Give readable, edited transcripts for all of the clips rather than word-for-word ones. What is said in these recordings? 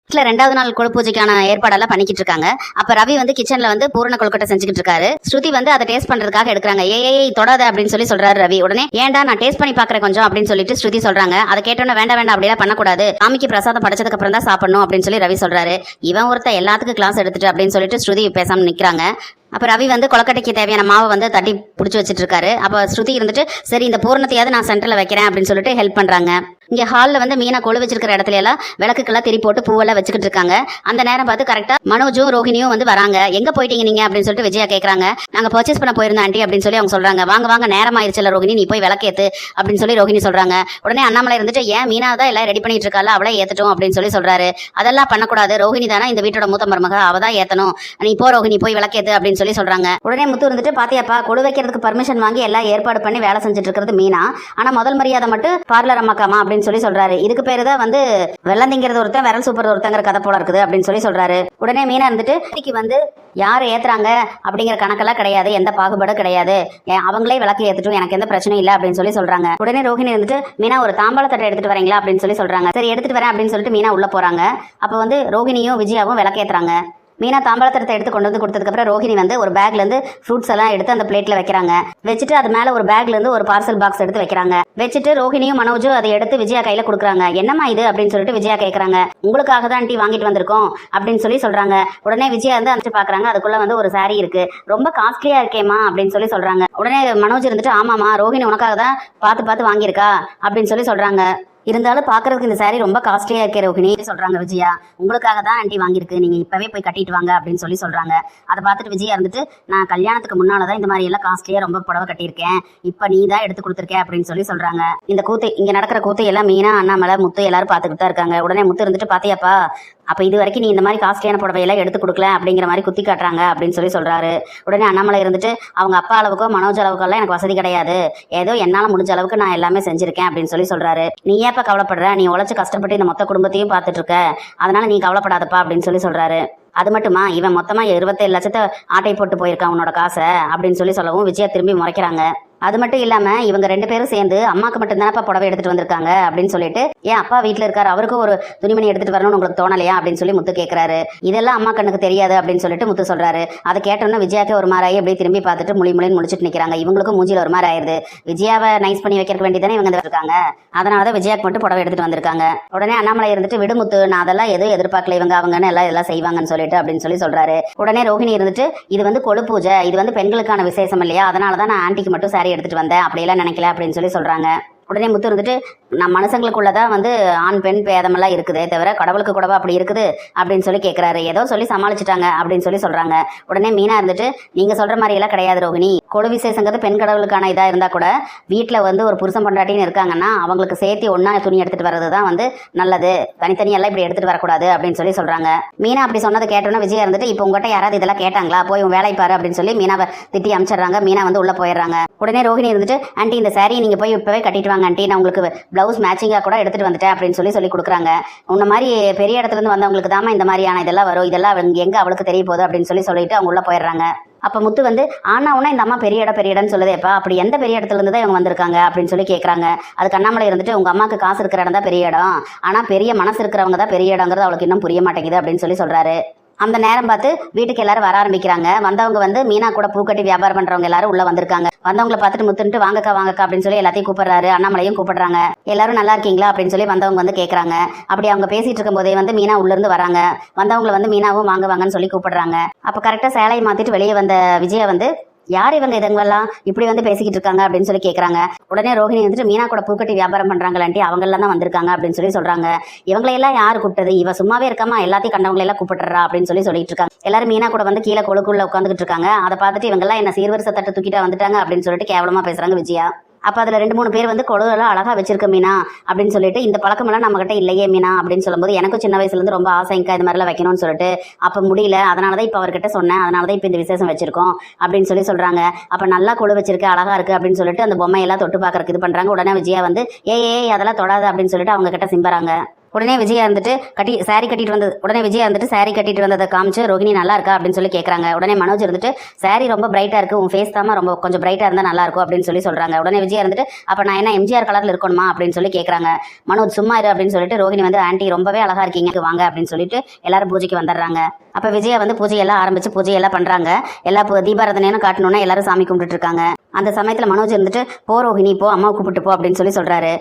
வீட்டுல 2வது நாள் கொழு பூஜைக்கான ஏற்பாடெல்லாம் பண்ணிக்கிட்டு இருக்காங்க. அப்ப ரவி வந்து கிச்சன்ல வந்து பூரண கொழுக்கட்டை செஞ்சுக்கிட்டு இருக்காரு. ஸ்ருதி வந்து அதை டேஸ்ட் பண்றதுக்காக எடுக்கிறாங்க. ஏய் தொடாத அப்படின்னு சொல்றாரு ரவி. உடனே ஏன்டா நான் டேஸ்ட் பண்ணி பாக்குறேன் கொஞ்சம் அப்படின்னு சொல்லிட்டு ஸ்ருதி சொல்றாங்க. அதை கேட்டோன்னா வேண்டாம் அப்படியெல்லாம் பண்ணக்கூடாது, சாமிக்கு பிரசாதம் படைச்சதுக்கு அப்புறம் தான் சாப்பிடணும் அப்படின்னு சொல்லி ரவி சொல்றாரு. இவன் ஒருத்த எல்லாத்துக்கும் கிளாஸ் எடுத்துட்டு அப்படின்னு சொல்லிட்டு ஸ்ருதி பேசாம நிக்கிறாங்க. அப்ப ரவி வந்து கொலக்கட்டைக்கு தேவையான மாவை வந்து தட்டி பிடிச்சி வச்சிட்டு இருக்காரு. அப்ப ஸ்ருதி இருந்துட்டு சரி இந்த பூரணத்தையாவது நான் சென்டர்ல வைக்கிறேன் அப்படின்னு சொல்லிட்டு ஹெல்ப் பண்றாங்க. இங்க ஹால்ல வந்து மீனா கொழு வச்சிருக்கிற இடத்துல எல்லாம் விளக்குக்கெல்லாம் திரி போட்டு பூவெல்லாம் வச்சுக்கிட்டு இருக்காங்க. அந்த நேரம் பார்த்து கரெக்டா மனோஜும் ரோஹிணியும் வந்து வராங்க. எங்க போயிட்டீங்க நீங்க அப்படின்னு சொல்லிட்டு விஜயா கேக்குறாங்க. நாங்க பர்ச்சேஸ் பண்ண போயிருந்தோம் ஆண்டி அப்படின்னு சொல்லி அவங்க சொல்றாங்க. வாங்க நேரம் ஆயிடுச்சுல ரோஹிணி, நீ போய் விளக்கேத்து அப்படின்னு சொல்லி ரோஹிணி சொல்றாங்க. உடனே அண்ணாமலை இருந்துட்டு ஏன் மீனா தான் எல்லாம் ரெடி பண்ணிட்டு இருக்கால, அவளை ஏத்துட்டோம் அப்படின்னு சொல்லி சொல்றாரு. அதெல்லாம் பண்ணக்கூடாது, ரோஹிணி தானே இந்த வீட்டோட மூத்த மருமக, அவதான் ஏத்தணும், நீ போ ரோஹிணி போய் விளக்கேத்து அப்படின்னு சொல்லி சொல்றாங்க. உடனே முத்து இருந்துட்டு பாத்தியாப்பா கொழு வைக்கிறதுக்கு பர்மிஷன் வாங்கி எல்லாம் ஏற்பாடு பண்ணி வேலை செஞ்சுட்டு இருக்கிறது மீனா, ஆனா முதல் மரியாதை மட்டும் பார்லர் அம்மாக்காமா அப்படின்னு சொல்லி சொல்றாரு. இதுக்கு பேரு தான் வந்து வெள்ளந்திங்கிறது ஒருத்தன் விரல் சூப்பர் ஒருத்தங்கிற கதை போல இருக்குது அப்படின்னு சொல்லி சொல்றாரு. உடனே மீனா இருந்துட்டு இன்னைக்கு வந்து யார் ஏத்துறாங்க அப்படிங்கிற கணக்கெல்லாம் கிடையாது, எந்த பாகுபாடும் கிடையாது, அவங்களே விளக்கு ஏத்துட்டும், எனக்கு எந்த பிரச்சனையும் இல்லை அப்படின்னு சொல்லி சொல்றாங்க. உடனே ரோஹிணி இருந்துட்டு மீனா ஒரு தாம்பாளத்தட்டை எடுத்துட்டு வரீங்களா அப்படின்னு சொல்லி சொல்றாங்க. சரி எடுத்துட்டு வரேன் அப்படின்னு சொல்லிட்டு மீனா உள்ள போறாங்க. அப்ப வந்து ரோஹிணியும் விஜயாவும் விளக்கு ஏத்துறாங்க. மீனா தாம்பாளத்தட்டை எடுத்து கொண்டு வந்து கொடுத்ததுக்கப்புறம் ரோஹிணி வந்து ஒரு பேக்ல இருந்து ஃப்ரூட்ஸ் எல்லாம் எடுத்து அந்த பிளேட்ல வைக்கிறாங்க. வச்சுட்டு அது மேல ஒரு பேக்ல இருந்து ஒரு பார்சல் பாக்ஸ் எடுத்து வைக்கிறாங்க. வச்சுட்டு ரோஹிணியும் மனோஜும் அதை எடுத்து விஜயா கையில கொடுக்குறாங்க. என்னம்மா இது அப்படின்னு சொல்லிட்டு விஜயா கேட்கறாங்க. உங்களுக்காக தான் ஆண்டி வாங்கிட்டு வந்திருக்கோம் அப்படின்னு சொல்லி சொல்றாங்க. உடனே விஜயா வந்து அனுப்பிச்சு பாக்குறாங்க. அதுக்குள்ள வந்து ஒரு சாரி இருக்கு, ரொம்ப காஸ்ட்லியா இருக்கேமா அப்படின்னு சொல்லி சொல்றாங்க. உடனே மனோஜ் இருந்துட்டு ஆமாமா ரோஹிணி உனக்காக தான் பார்த்து வாங்கியிருக்கா அப்படின்னு சொல்லி சொல்றாங்க. இருந்தாலும் பாக்குறதுக்கு இந்த சாரி ரொம்ப காஸ்ட்லியா இருக்கே ரோஹிணி சொல்றாங்க விஜயா. உங்களுக்காக தான் ஆண்டி வாங்கியிருக்கு, நீங்க இப்பவே போய் கட்டிட்டு வாங்க அப்படின்னு சொல்லி சொல்றாங்க. அதை பார்த்துட்டு விஜயா இருந்துட்டு நான் கல்யாணத்துக்கு முன்னாலதான் இந்த மாதிரி எல்லாம் காஸ்ட்லியா ரொம்ப புடவை கட்டியிருக்கேன், இப்ப நீ தான் எடுத்து கொடுத்துருக்கேன் அப்படின்னு சொல்லி சொல்றாங்க. இந்த கூத்து இங்க நடக்கிற கூத்து எல்லாம் மீனா அண்ணாமலை முத்து எல்லாரும் பாத்துக்கிட்டு தான் இருக்காங்க. உடனே முத்து இருந்துட்டு பாத்தியாப்பா அப்ப இது வரைக்கும் நீ இந்த மாதிரி காஸ்ட்லியான புடவையெல்லாம் எடுத்து கொடுக்கல அப்படிங்கிற மாதிரி குத்தி காட்டுறாங்க அப்படின்னு சொல்லி சொல்றாரு. உடனே அண்ணாமலை இருந்துட்டு அவங்க அப்பா அளவுக்கோ மனோஜ் அளவுக்கோ எல்லாம் எனக்கு வசதி கிடையாது, ஏதோ என்னால முடிஞ்ச அளவுக்கு நான் எல்லாமே செஞ்சிருக்கேன் அப்படின்னு சொல்லி சொல்றாரு. நீ ஏப்ப கவலைப்படுற, நீ உழைச்சு கஷ்டப்பட்டு இந்த மொத்த குடும்பத்தையும் பார்த்துட்டு இருக்க, அதனால நீ கவலைப்படாதப்பா அப்படின்னு சொல்லி சொல்றாரு. அது மட்டுமா இவன் மொத்தமா 27 லட்சத்தை ஆட்டை போட்டு போயிருக்கான் உன்னோட காசை அப்படின்னு சொல்லி சொல்லவும் விஜயா திரும்பி முறைக்கிறாங்க. அது மட்டும் இல்லாம இவங்க 2 பேரும் சேர்ந்து அம்மாக்கு மட்டும் தானப்பா புடவை எடுத்துட்டு வந்திருக்காங்க அப்படின்னு சொல்லிட்டு ஏன் அப்பா வீட்டுல இருக்காரு, அவருக்கும் ஒரு துணிமணி எடுத்துட்டு வரணும்னு உங்களுக்கு தோணலையா அப்படின்னு சொல்லி முத்து கேட்கிறாரு. இதெல்லாம் அம்மா கண்ணுக்கு தெரியாது அப்படின்னு சொல்லிட்டு முத்து சொல்றாரு. அதை கேட்டோன்னா விஜயாக்கு ஒரு மாதிரி அப்படியே திரும்பி பார்த்துட்டு முழின்னு முடிச்சுட்டு நிக்கிறாங்க. இவங்களுக்கும் மூஞ்சில ஒரு மாதிரி ஆயிருது. விஜயாவை நைஸ் பண்ணி வைக்க வேண்டியதானே இவங்க இருக்காங்க, அதனாலதான் விஜயாக்கு மட்டும் புடவை எடுத்துட்டு வந்திருக்காங்க. உடனே அண்ணாமலை இருந்துட்டு விடுமுத்து, நான் அதெல்லாம் எதுவும் எதிர்பார்க்கல, இவங்க அவங்கன்னு எல்லாம் செய்வாங்கன்னு சொல்லிட்டு அப்படின்னு சொல்லி சொல்றாரு. உடனே ரோஹிணி இருந்துட்டு இது வந்து கொழு பூஜை, இது வந்து பெண்களுக்கான விசேஷம் இல்லையா, அதனாலதான் நான் ஆண்டிக்கு மட்டும் சாரி எடுத்துட்டு வந்தேன், அப்படியெல்லாம் நினைக்கல அப்படின்னு சொல்லி சொல்றாங்க. உடனே முத்து இருந்துட்டு நம்ம மனுஷங்களுக்குள்ளதான் வந்து ஆண் பெண் பேதமெல்லாம் இருக்குதே தவிர கடவுளுக்கு கூடவா அப்படி இருக்குது அப்படின்னு சொல்லி கேட்கிறாரு. ஏதோ சொல்லி சமாளிச்சுட்டாங்க அப்படின்னு சொல்லி சொல்றாங்க. உடனே மீனா இருந்துட்டு நீங்க சொல்ற மாதிரி எல்லாம் கிடையாது ரோஹிணி, கொழு விசேஷங்கிறது பெண் கடவுளுக்கான இதா இருந்தா கூட வீட்டுல வந்து ஒரு புருஷன் பொண்டாட்டின்னு இருக்காங்கன்னா அவங்களுக்கு சேர்த்து ஒன்னா துணி எடுத்துட்டு வர்றதுதான் வந்து நல்லது, தனித்தனியெல்லாம் இப்படி எடுத்துட்டு வரக்கூடாது அப்படின்னு சொல்லி சொல்றாங்க. மீனா அப்படி சொன்னதை கேட்டோன்னா விஜயா இருந்துட்டு இப்போ உங்ககிட்ட யாராவது இதெல்லாம் கேட்டாங்களா, போய் உன் வேலை பாரு அப்படின்னு சொல்லி மீனாவை திட்டி அமிச்சிடுறாங்க. மீனா வந்து உள்ள போயிடுறாங்க. உடனே ரோஹிணி இருந்துட்டு ஆண்டி இந்த சாரியை நீங்க போய் இப்பவே கட்டிட்டு வாங்க ஆண்டி, நான் உங்களுக்கு பிளவுஸ் மேட்சிங்கா கூட எடுத்துட்டு வந்துட்டேன் அப்படின்னு சொல்லி கொடுக்குறாங்க. உன்ன மாதிரி பெரிய இடத்துல இருந்து வந்தவங்களுக்கு தாமா இந்த மாதிரியான இதெல்லாம் வரும், இதெல்லாம் எங்க அவளுக்கு தெரிய போகுது அப்படின்னு சொல்லிட்டு அவங்க உள்ள போயிடுறாங்க. அப்ப முத்து வந்து ஆனா உன்னா இந்த அம்மா பெரிய இடம்னு சொல்லுதேப்பா, அப்படி எந்த பெரிய இடத்துல இருந்து தான் இவங்க வந்திருக்காங்க அப்படின்னு சொல்லி கேட்கறாங்க. அதுக்கு அண்ணாமலை இருந்துட்டு உங்க அம்மாக்கு காசு இருக்கிற இடம் தான் பெரிய இடம், ஆனா பெரிய மனசு இருக்கிறவங்க தான் பெரிய இடங்கிறது அவளுக்கு இன்னும் புரிய மாட்டேங்குது அப்படின்னு சொல்லி சொல்றாரு. அந்த நேரம் பார்த்து வீட்டுக்கு எல்லாரும் வர ஆரம்பிக்கிறாங்க. வந்தவங்க வந்து மீனா கூட பூக்கட்டி வியாபாரம் பண்றவங்க எல்லாரும் உள்ள வந்திருக்காங்க. வந்தவங்களை பார்த்துட்டு முத்துட்டு வாங்கக்கா அப்படின்னு சொல்லி எல்லாத்தையும் கூப்பிடுறாரு. அண்ணாமலையும் கூப்பிடுறாங்க. எல்லாரும் நல்லா இருக்கீங்களா அப்படின்னு சொல்லி வந்தவங்க வந்து கேட்கறாங்க. அப்படி அவங்க பேசிட்டு இருக்கும் போதே வந்து மீனா உள்ள இருந்து வராங்க. வந்தவங்களை வந்து மீனாவும் வாங்கன்னு சொல்லி கூப்பிடுறாங்க. அப்ப கரெக்டா சேலையை மாத்திட்டு வெளியே வந்த விஜயா வந்து யார் இவங்க இதுங்கெல்லாம் இப்படி வந்து பேசிக்கிட்டு இருக்காங்க அப்படின்னு சொல்லி கேட்கறாங்க. உடனே ரோஹிணி வந்துட்டு மீனா கூட பூக்கட்டி வியாபாரம் பண்றாங்களாண்டி அவங்க எல்லாம் தான் வந்திருக்காங்க அப்படின்னு சொல்லி சொல்றாங்க. இவங்களையெல்லாம் யாரு கூப்பிட்டது, இவ சும்மாவே இருக்காமா எல்லாத்தையும் கண்டவங்களை எல்லாம் கூப்பிட்டுறா அப்படின்னு சொல்லிட்டு இருக்காங்க. எல்லாரும் மீனா கூட வந்து கீழே கொழுக்குள்ள உட்காந்துக்கிட்டு இருக்காங்க. அதை பார்த்துட்டு இவங்க எல்லாம் என்ன சீர்வரிசை தட்டு தூக்கிட்டா வந்துட்டாங்க அப்படின்னு சொல்லிட்டு கேவலமா பேசுறாங்க விஜயா. அப்ப அதுல 2-3 பேர் வந்து கொழுவெல்லாம் அழகா வச்சிருக்க மீனா அப்படின்னு சொல்லிட்டு இந்த பழக்கமெல்லாம் நம்ம கிட்ட இல்லையே மீனா அப்படின்னு சொல்லும்போது எனக்கும் சின்ன வயசுல இருந்து ரொம்ப ஆசைங்கா இது மாதிரிலாம் வைக்கணும்னு சொல்லிட்டு அப்ப முடியல, அதனாலதான் இப்ப அவர்கிட்ட சொன்னேன், அதனாலதான் இப்ப இந்த விசேஷம் வச்சிருக்கோம் அப்படின்னு சொல்றாங்க. அப்ப நல்லா கொழு வச்சிருக்கு அழகா இருக்கு அப்படின்னு சொல்லிட்டு அந்த பொம்மையெல்லாம் தொட்டு பாக்குறதுக்கு இது பண்றாங்க. உடனே விஜயா வந்து ஏய் அதெல்லாம் தொடாது அப்படின்னு சொல்லிட்டு அவங்க கிட்ட சிம்பறாங்க. உடனே விஜயா இருந்துட்டு saree கட்டிட்டு வந்ததை காமிச்சு ரோகிணி நல்லா இருக்கா அப்படின்னு சொல்லி கேட்கறாங்க. உடனே மனோஜ் இருந்துட்டு saree ரொம்ப பிரைட்டா இருக்கு, உன் ஃபேஸ் தாமா ரொம்ப கொஞ்சம் பிரைட்டா இருந்தா நல்லா இருக்கும் அப்படின்னு சொல்லி சொல்றாங்க. உடனே விஜயா இருந்துட்டு அப்ப நான் என்ன எம்ஜிஆர் கலர்ல இருக்கணுமா அப்படின்னு சொல்லி கேட்கறாங்க. மனோஜ் சும்மா இரு அப்படின்னு சொல்லிட்டு ரோகிணி வந்து ஆண்டி ரொம்பவே அழகா இருக்கீங்க வாங்க அப்படின்னு சொல்லிட்டு எல்லாரும் பூஜைக்கு வந்துடுறாங்க. அப்ப விஜயா வந்து பூஜையெல்லாம் ஆரம்பிச்சு பூஜையெல்லாம் பண்றாங்க. எல்லா தீபாராதனையும் காட்டணும்னா எல்லாரும் சாமி கும்பிட்டுட்டு இருக்காங்க. அந்த சமயத்துல மனோஜ் இருந்துட்டு போ ரோஹிணி போ அம்மா கூப்பிட்டு போ அப்படின்னு சொல்லி சொல்றாரு.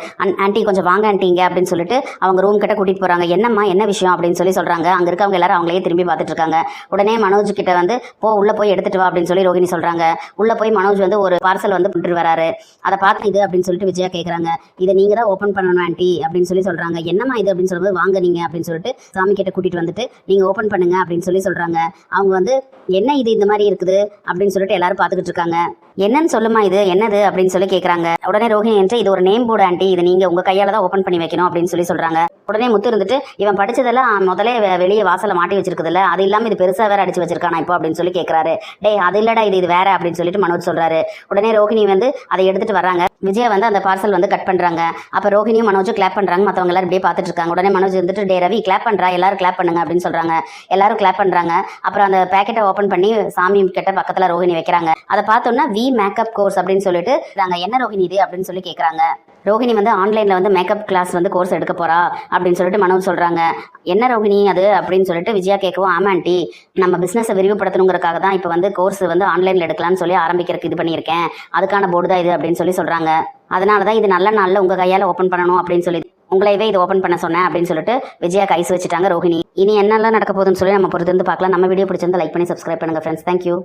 ஆண்டி கொஞ்சம் வாங்க ஆண்டிங்க அப்படின்னு சொல்லிட்டு அவங்க ரூம் கிட்ட கூட்டிட்டு போறாங்க. என்னம்மா என்ன விஷயம் அப்படின்னு சொல்லி சொல்றாங்க. அங்க இருக்கவங்க எல்லாரும் அவங்களே திரும்பி பார்த்துட்டு இருக்காங்க. உடனே மனோஜ் கிட்ட வந்து போ உள்ள போய் எடுத்துட்டு வா அப்படின்னு சொல்லி ரோஹிணி சொல்றாங்க. உள்ள போய் மனோஜ் வந்து ஒரு பார்சல் வந்து கொண்டு வராரு. அதை பார்த்து இது அப்படின்னு சொல்லிட்டு விஜயா கேட்கறாங்க. இதை நீங்க தான் ஓப்பன் பண்ணணும் ஆண்டி அப்படின்னு சொல்லி சொல்றாங்க. என்னம்மா இது அப்படின்னு சொல்லும்போது வாங்க நீங்க அப்படின்னு சொல்லிட்டு சாமி கிட்ட கூட்டிட்டு வந்துட்டு நீங்க ஓப்பன் பண்ணுங்க அப்படின்னு சொல்லி சொல்றாங்க. அவங்க வந்து என்ன இது இந்த மாதிரி இருக்குது அப்படின்னு சொல்லிட்டு எல்லாரும் பார்த்துக்கிட்டு இருக்காங்க. என்னன்னு சொல்லுமா இது என்னது அப்படின்னு சொல்லி கேட்கறாங்க. உடனே ரோஹிணி என்று இது ஒரு நேம் போர்டு ஆண்டி, இது நீங்க உங்க கையால தான் ஓப்பன் பண்ணி வைக்கணும் அப்படின்னு சொல்லி சொல்றாங்க. உடனே முத்து இருந்துட்டு இவன் படிச்சதெல்லாம் முதலே வெளியே வாசல மாட்டி வச்சிருக்குதுல்ல, அது இல்லாம இது பெருசா வேற அடிச்சு வச்சிருக்கானா இப்போ அப்படின்னு சொல்லி கேட்கறாரு. டேய் அது இல்லடா இது வேற அப்படின்னு சொல்லிட்டு மனோஜ் சொல்றாரு. உடனே ரோஹிணி வந்து அதை எடுத்துட்டு வர்றாங்க. விஜயா வந்து அந்த பார்சல் வந்து கட் பண்றாங்க. அப்ப ரோஹிணியும் மனோஜும் கிளாப் பண்றாங்க. மத்தவங்க எல்லாரும் இப்படியே பார்த்துட்டு இருக்காங்க. உடனே மனோஜ் இருந்துட்டு டே ரவி கிளாப் பண்றா, எல்லாரும் கிளாப் பண்ணுங்க அப்படின்னு சொல்றாங்க. எல்லாரும் கிளாப் பண்றாங்க. அப்புறம் அந்த பேக்கெட்டை ஓப்பன் பண்ணி சாமி கிட்ட பக்கத்துல ரோஹிணி வைக்கிறாங்க. அதை பார்த்தோம்னா வி மேக்கப் கோர்ஸ் அப்படின்னு சொல்லிட்டு என்ன ரோஹிணி இது அப்படின்னு சொல்லி கேட்கறாங்க. ரோஹிணி வந்து ஆன்லைன்ல வந்து மேக்கப் கிளாஸ் வந்து கோர்ஸ் எடுக்க போறா அப்படின்னு சொல்லிட்டு மனோஜ் சொல்றாங்க. என்ன ரோஹிணி அது அப்படின்னு சொல்லிட்டு விஜயா கேட்கவும் ஆமா ஆண்டி நம்ம பிசினஸை விரிவுபடுத்தணுங்கிறதுக்காக தான் இப்போ வந்து கோர்ஸ் வந்து ஆன்லைன்ல எடுக்கலாம்னு சொல்லி ஆரம்பிக்கிறதுக்கு இது பண்ணியிருக்கேன், அதுக்கான போர்டு தான் இது அப்படின்னு சொல்லி சொல்றாங்க. அதனாலதான் இது நல்ல நாள்ல உங்க கையால ஓப்பன் பண்ணணும் அப்படின்னு சொல்லி உங்களையவே இது ஓப்பன் பண்ண சொன்னேன் அப்படின்னு சொல்லிட்டு விஜயா கைஸ் வச்சுட்டாங்க ரோஹிணி. இனி என்னெல்லாம் நடக்க போகுதுன்னு சொல்லி நம்ம பொறுத்து இருந்து பார்க்கலாம். நம்ம வீடியோ பிடிச்சிருந்தா லைக் பண்ணி சப்ஸ்கிரைப் பண்ணுங்க ஃப்ரெண்ட்ஸ். தேங்க்யூ.